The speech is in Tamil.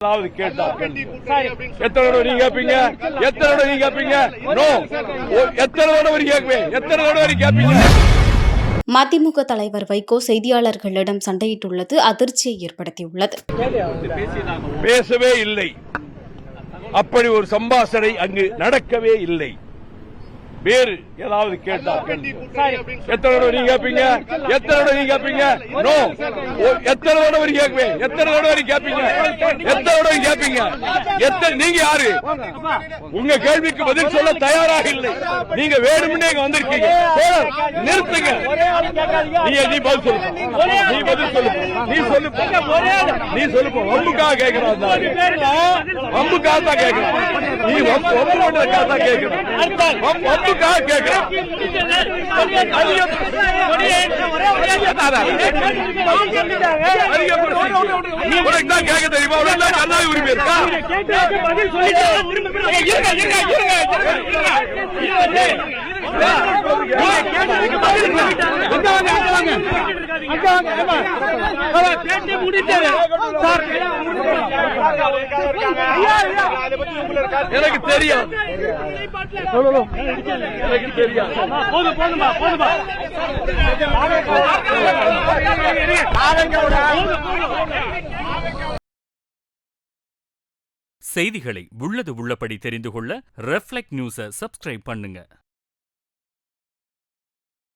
எத்தனை தடவை நீங்க கேப்பீங்க? எத்தனை தடவை நீங்க கேப்பீங்க? நோ. எத்தனை தடவை கேட்பீங்க? எத்தனை தடவை கேப்பீங்க? மதிமுக தலைவர் வைகோ செய்தியாளர்களிடம் சண்டையிட்டுள்ளது அதிர்ச்சியை ஏற்படுத்தியுள்ளது. பேசவே இல்லை, அப்படி ஒரு சம்பாஷணை அங்கு நடக்கவே இல்லை. வேறு ஏதாவது கேட்டா எத்தனை தடவை நீங்க கேப்பீங்க? எத்தனை தடவை நீங்க கேப்பீங்க? நோ. எத்தனை தடவை கேட்பீங்க? எத்தனை தடவை கேப்பீங்க? எத்தனை தடவை கேப்பீங்க? நீங்க யாரு? உங்க கேள்விக்கு பதில் சொல்ல தயாராக இல்லை. நீங்க வேணும்னே இங்க வந்திருக்கீங்க. நிறுத்துங்க. நீ பதில் சொல்லு. நீ பதில் சொல்லு. நீ சொல்லு. நீ சொல்லு. வம்புக்காக கேட்கிறான். வம்புக்காக தான் கேட்கிறான். நீ வம்புக்காக தான் கேட்கிறான். வம்புக்காக கேட்கிறான். நீ உனக்கு தான் கேட்க தெரியுமா? உனக்கு தான் கண்ணாடி உரிமை இருக்கா? எனக்கு தெரியும். எனக்கு தெரியும். செய்திகளை உள்ளது உள்ளபடி தெரிந்து கொள்ள ரெஃப்ளெக்ட் நியூஸை சப்ஸ்கிரைப் பண்ணுங்க.